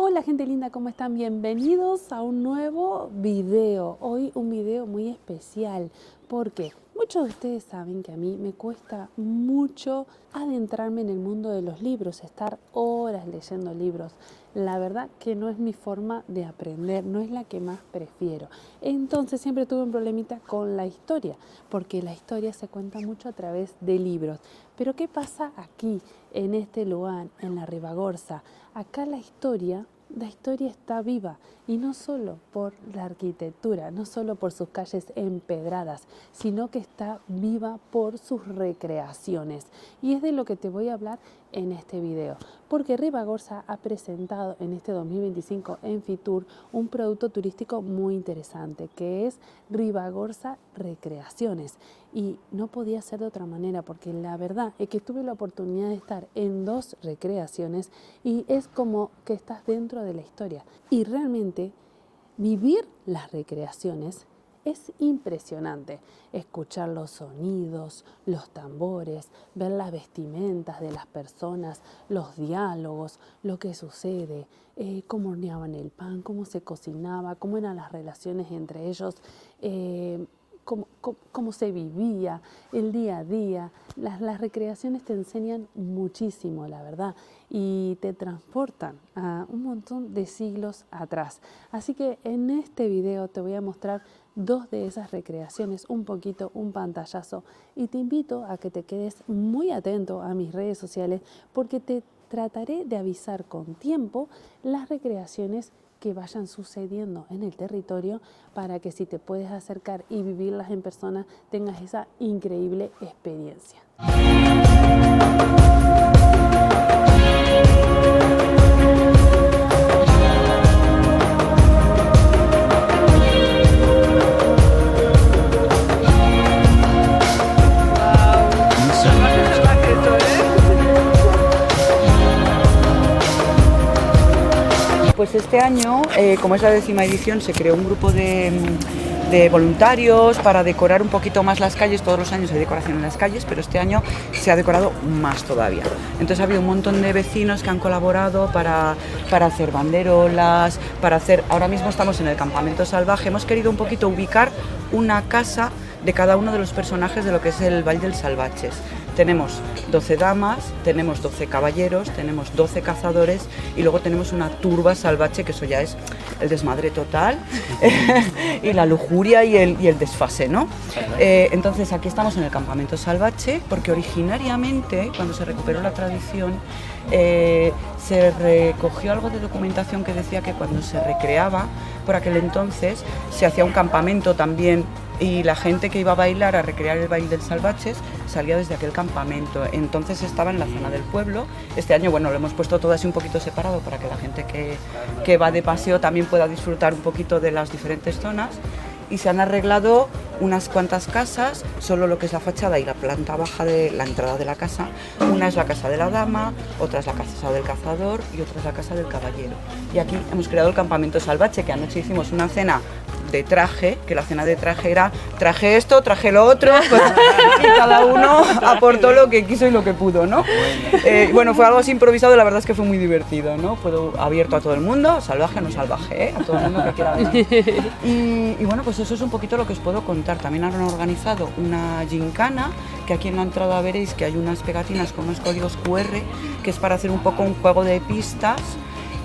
Hola gente linda, ¿cómo están? Bienvenidos a un nuevo video. Hoy un video muy especial porque muchos de ustedes saben que a mí me cuesta mucho adentrarme en el mundo de los libros, estar horas leyendo libros. La verdad que no es mi forma de aprender, no es la que más prefiero. Entonces siempre tuve un problemita con la historia, porque la historia se cuenta mucho a través de libros. Pero ¿qué pasa aquí, en este lugar, en la Ribagorza? Acá la historia está viva, y no solo por la arquitectura, no solo por sus calles empedradas, sino que está viva por sus recreaciones. Y es de lo que te voy a hablar en este video, porque Ribagorza ha presentado en este 2025 en Fitur un producto turístico muy interesante, que es Ribagorza Recreaciones. Y no podía ser de otra manera, porque la verdad es que tuve la oportunidad de estar en 2 recreaciones y es como que estás dentro de la historia. Y realmente vivir las recreaciones es impresionante. Escuchar los sonidos, los tambores, ver las vestimentas de las personas, los diálogos, lo que sucede, cómo horneaban el pan, cómo se cocinaba, cómo eran las relaciones entre ellos, cómo se vivía el día a día. Las recreaciones te enseñan muchísimo, la verdad, y te transportan a un montón de siglos atrás. Así que en este video te voy a mostrar 2 de esas recreaciones, un poquito, un pantallazo, y te invito a que te quedes muy atento a mis redes sociales, porque te trataré de avisar con tiempo las recreaciones que vayan sucediendo en el territorio, para que si te puedes acercar y vivirlas en persona, tengas esa increíble experiencia. Pues este año, como es la 10ª edición, se creó un grupo de voluntarios para decorar un poquito más las calles. Todos los años hay decoración en las calles, pero este año se ha decorado más todavía. Entonces ha habido un montón de vecinos que han colaborado para hacer banderolas, ahora mismo estamos en el campamento salvaje. Hemos querido un poquito ubicar una casa de cada uno de los personajes de lo que es el Valle dels Salvatges. Tenemos 12 damas, tenemos 12 caballeros, tenemos 12 cazadores y luego tenemos una turba salvaje, que eso ya es el desmadre total y la lujuria y el desfase, ¿no? Entonces aquí estamos en el campamento salvaje, porque originariamente, cuando se recuperó la tradición, se recogió algo de documentación que decía que cuando se recreaba, por aquel entonces, se hacía un campamento también, y la gente que iba a bailar, a recrear el baile dels Salvatges, salía desde aquel campamento. Entonces estaba en la zona del pueblo. Este año, bueno, lo hemos puesto todo así un poquito separado, para que la gente que va de paseo también pueda disfrutar un poquito de las diferentes zonas. Y se han arreglado unas cuantas casas, solo lo que es la fachada y la planta baja de la entrada de la casa. Una es la casa de la dama, otra es la casa del cazador y otra es la casa del caballero. Y aquí hemos creado el campamento salvaje, que anoche hicimos una cena de traje, que la cena de traje era traje esto, traje lo otro, pues, y cada uno aportó lo que quiso y lo que pudo, ¿no? Bueno, fue algo así improvisado, la verdad es que fue muy divertido, ¿no? Fue abierto a todo el mundo, salvaje o no salvaje, a todo el mundo que quiera venir. Y bueno, pues eso es un poquito lo que os puedo contar. También han organizado una gincana, que aquí en la entrada veréis que hay unas pegatinas con unos códigos QR, que es para hacer un poco un juego de pistas,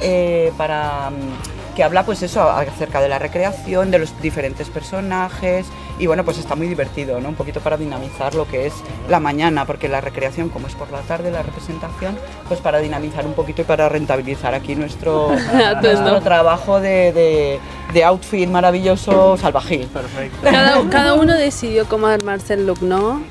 que habla pues eso, acerca de la recreación, de los diferentes personajes, y bueno, pues está muy divertido, ¿no? Un poquito para dinamizar lo que es la mañana, porque la recreación, como es por la tarde la representación, pues para dinamizar un poquito y para rentabilizar aquí nuestro trabajo de outfit maravilloso salvaje. Perfecto. Cada uno decidió cómo armarse el look, ¿no?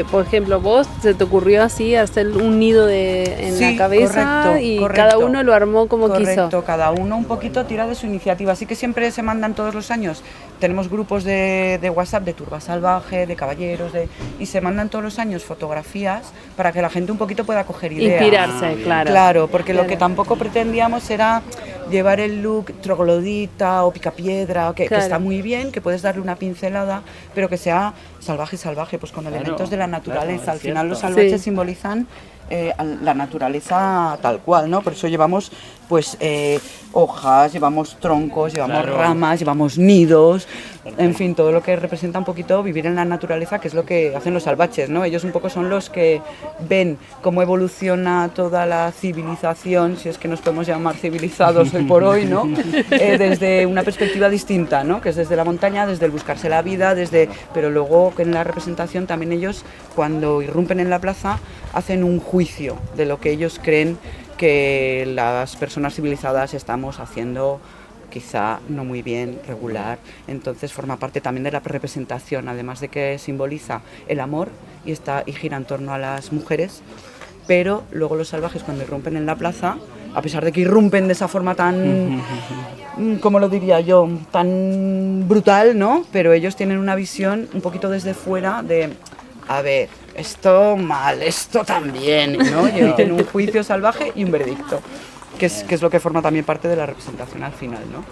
Por ejemplo, vos se te ocurrió así hacer un nido en la cabeza, correcto. Cada uno lo armó como quiso. Correcto, cada uno un poquito tira de su iniciativa, así que siempre se mandan todos los años. Tenemos grupos de WhatsApp de turba salvaje, de caballeros, y se mandan todos los años fotografías para que la gente un poquito pueda coger ideas. Inspirarse, claro. Claro, porque lo que tampoco pretendíamos era llevar el look troglodita o picapiedra, que está muy bien, que puedes darle una pincelada, pero que sea salvaje, pues con elementos de la naturaleza. Al final los salvajes simbolizan la naturaleza tal cual, ¿no? Por eso llevamos pues hojas, llevamos troncos, llevamos ramas, llevamos nidos, en fin, todo lo que representa un poquito vivir en la naturaleza, que es lo que hacen los salvajes, ¿no? Ellos un poco son los que ven cómo evoluciona toda la civilización, si es que nos podemos llamar civilizados hoy por hoy, ¿no? Desde una perspectiva distinta, ¿no? Que es desde la montaña, desde el buscarse la vida, pero luego que en la representación también ellos, cuando irrumpen en la plaza, hacen un juicio de lo que ellos creen que las personas civilizadas estamos haciendo quizá no muy bien, regular. Entonces forma parte también de la representación, además de que simboliza el amor y gira en torno a las mujeres, pero luego los salvajes cuando irrumpen en la plaza, a pesar de que irrumpen de esa forma tan, ¿cómo lo diría yo?, tan brutal, ¿no? Pero ellos tienen una visión un poquito desde fuera de, a ver, esto mal, esto también, ¿no? Y tienen un juicio salvaje y un veredicto, que es lo que forma también parte de la representación al final, ¿no?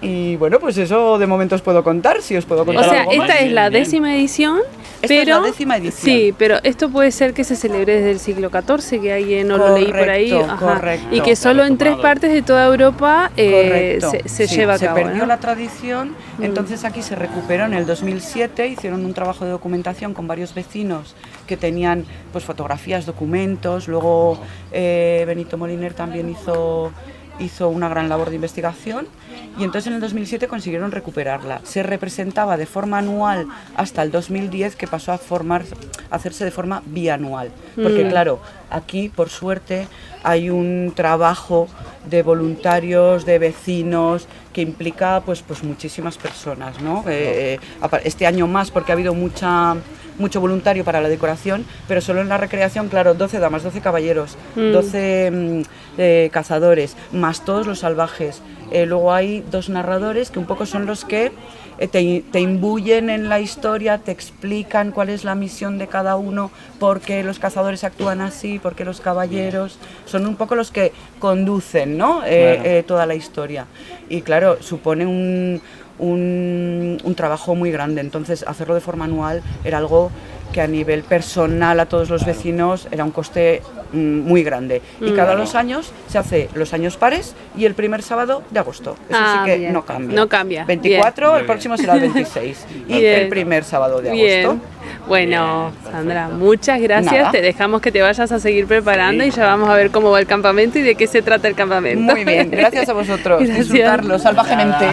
Y bueno, pues eso de momento os puedo contar, si os puedo contar. O sea, algo esta más. es la 10ª edición. Esta es la 10ª edición. Sí, pero esto puede ser que se celebre desde el siglo XIV, que alguien no lo leí por ahí. Correcto. Y que solo en 3 partes de toda Europa se lleva a cabo. Se perdió la tradición, entonces aquí se recuperó en el 2007, hicieron un trabajo de documentación con varios vecinos que tenían pues fotografías, documentos, luego Benito Moliner también hizo una gran labor de investigación y entonces en el 2007 consiguieron recuperarla. Se representaba de forma anual hasta el 2010, que pasó a hacerse de forma bianual, porque claro, aquí por suerte hay un trabajo de voluntarios, de vecinos, que implica pues muchísimas personas, ¿no? Este año más porque ha habido mucho voluntario para la decoración, pero solo en la recreación, claro, 12 damas, 12 caballeros, 12 cazadores, más todos los salvajes. Luego hay 2 narradores que un poco son los que te imbuyen en la historia, te explican cuál es la misión de cada uno, por qué los cazadores actúan así, por qué los caballeros, son un poco los que conducen, ¿no? Toda la historia. Y claro, supone un trabajo muy grande, entonces hacerlo de forma anual era algo que a nivel personal a todos los vecinos era un coste muy grande. Y cada 2 años se hace los años pares y el primer sábado de agosto. Eso sí que bien. no cambia. No cambia. 24, Bien. El próximo será el 26 y Bien. el primer sábado de Bien. agosto. Bueno, Sandra, muchas gracias. Nada. Te dejamos que te vayas a seguir preparando y ya vamos a ver cómo va el campamento y de qué se trata el campamento. Muy bien, gracias a vosotros. Gracias. Disfrutarlo salvajemente.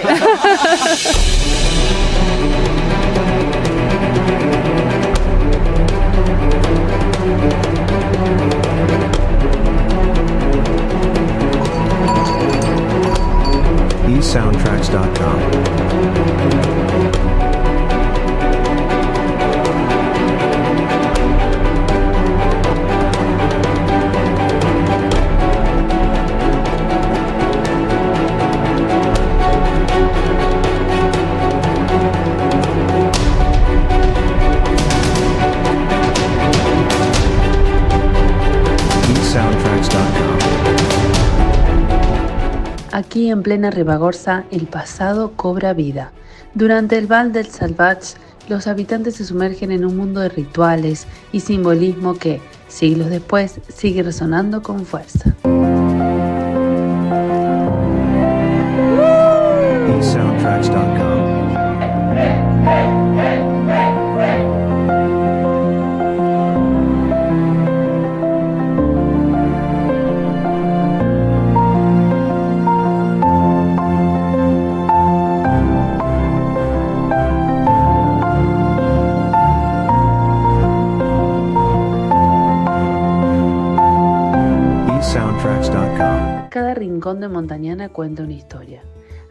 eSoundtracks.com. eSoundtracks.com. Aquí en plena Ribagorza, el pasado cobra vida. Durante el Val del Salvage, los habitantes se sumergen en un mundo de rituales y simbolismo que, siglos después, sigue resonando con fuerza. eSoundtracks.com. eSoundtracks.com. Cada rincón de Montañana cuenta una historia.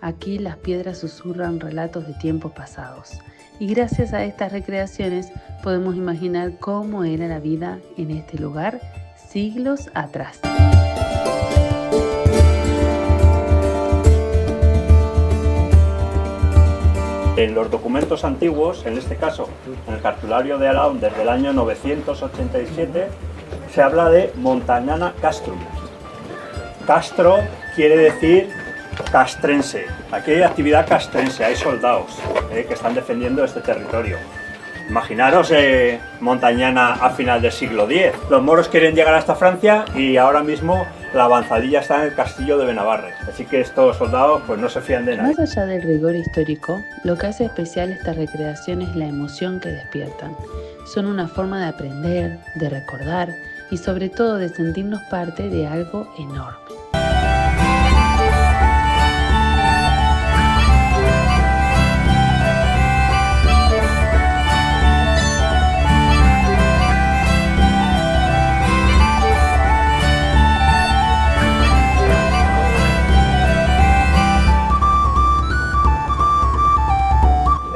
Aquí las piedras susurran relatos de tiempos pasados. Y gracias a estas recreaciones podemos imaginar cómo era la vida en este lugar siglos atrás. En los documentos antiguos, en este caso, en el cartulario de Alaun desde el año 987, se habla de Montañana Castrum. Castro quiere decir castrense. Aquí hay actividad castrense, hay soldados que están defendiendo este territorio. Imaginaros Montañana a final del siglo X. Los moros quieren llegar hasta Francia y ahora mismo la avanzadilla está en el castillo de Benabarre. Así que estos soldados pues no se fían de nadie. Más allá del rigor histórico, lo que hace especial esta recreación es la emoción que despiertan. Son una forma de aprender, de recordar y sobre todo de sentirnos parte de algo enorme.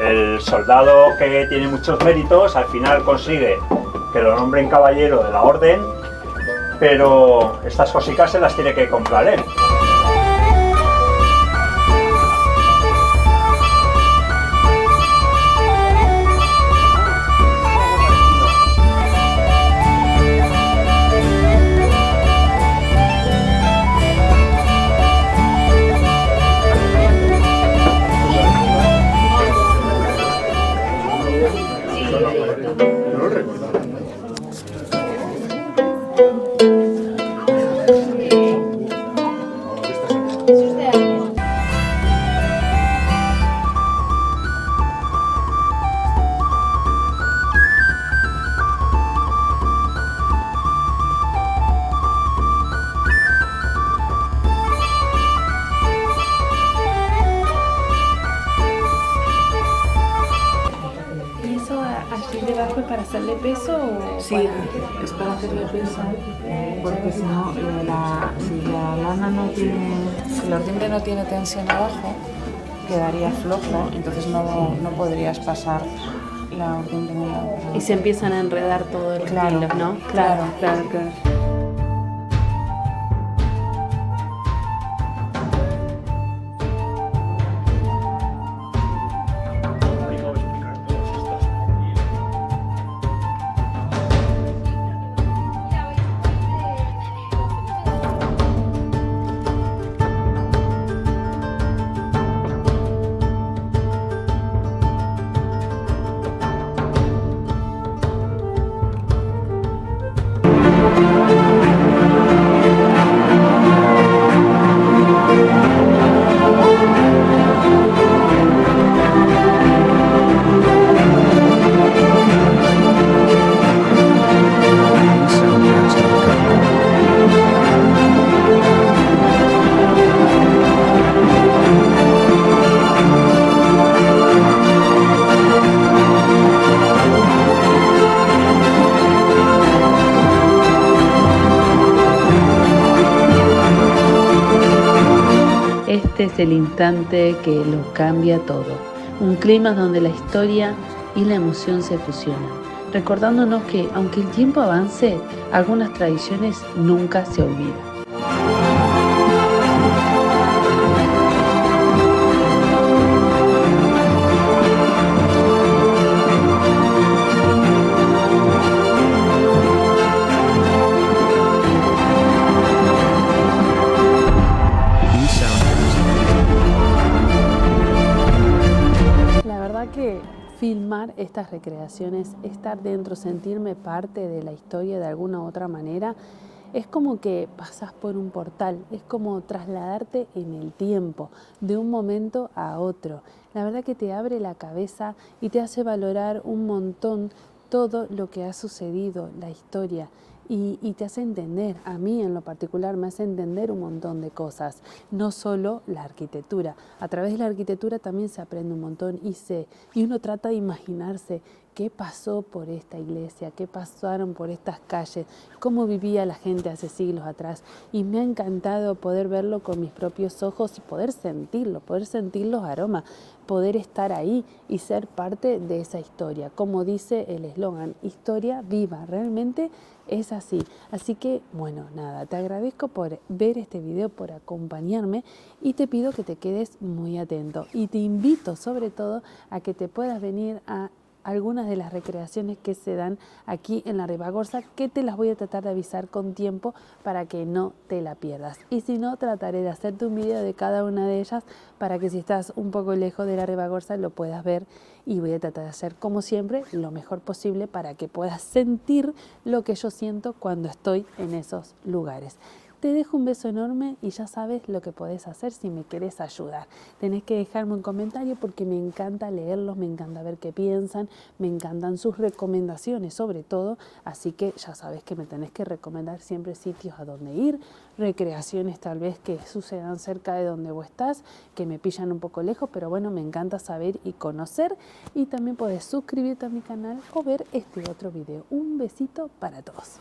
El soldado que tiene muchos méritos al final consigue que lo nombren caballero de la orden, pero estas cositas se las tiene que comprar él. ¿Debajo es para hacerle peso o Sí, es para hacerle peso, porque si no, si la lana no tiene, si el ordiembre no tiene tensión abajo, quedaría flojo, entonces no podrías pasar la ordiembre en la otra. Y se empiezan a enredar todos los hilos, ¿no? Claro. Este es el instante que lo cambia todo. Un clima donde la historia y la emoción se fusionan, recordándonos que, aunque el tiempo avance, algunas tradiciones nunca se olvidan. Que filmar estas recreaciones, estar dentro, sentirme parte de la historia de alguna u otra manera, es como que pasas por un portal, es como trasladarte en el tiempo, de un momento a otro. La verdad que te abre la cabeza y te hace valorar un montón todo lo que ha sucedido, la historia. Y te hace entender, a mí en lo particular me hace entender un montón de cosas, no solo la arquitectura. A través de la arquitectura también se aprende un montón y uno trata de imaginarse qué pasó por esta iglesia, qué pasaron por estas calles, cómo vivía la gente hace siglos atrás. Y me ha encantado poder verlo con mis propios ojos y poder sentir los aromas, poder estar ahí y ser parte de esa historia. Como dice el eslogan, historia viva, realmente es así. Así que, bueno, nada, te agradezco por ver este video, por acompañarme y te pido que te quedes muy atento. Y te invito sobre todo a que te puedas venir a algunas de las recreaciones que se dan aquí en la Ribagorza, que te las voy a tratar de avisar con tiempo para que no te la pierdas. Y si no, trataré de hacerte un video de cada una de ellas para que si estás un poco lejos de la Ribagorza lo puedas ver, y voy a tratar de hacer como siempre lo mejor posible para que puedas sentir lo que yo siento cuando estoy en esos lugares. Te dejo un beso enorme y ya sabes lo que podés hacer si me querés ayudar. Tenés que dejarme un comentario porque me encanta leerlos, me encanta ver qué piensan, me encantan sus recomendaciones sobre todo, así que ya sabes que me tenés que recomendar siempre sitios a donde ir, recreaciones tal vez que sucedan cerca de donde vos estás, que me pillan un poco lejos, pero bueno, me encanta saber y conocer, y también podés suscribirte a mi canal o ver este otro video. Un besito para todos.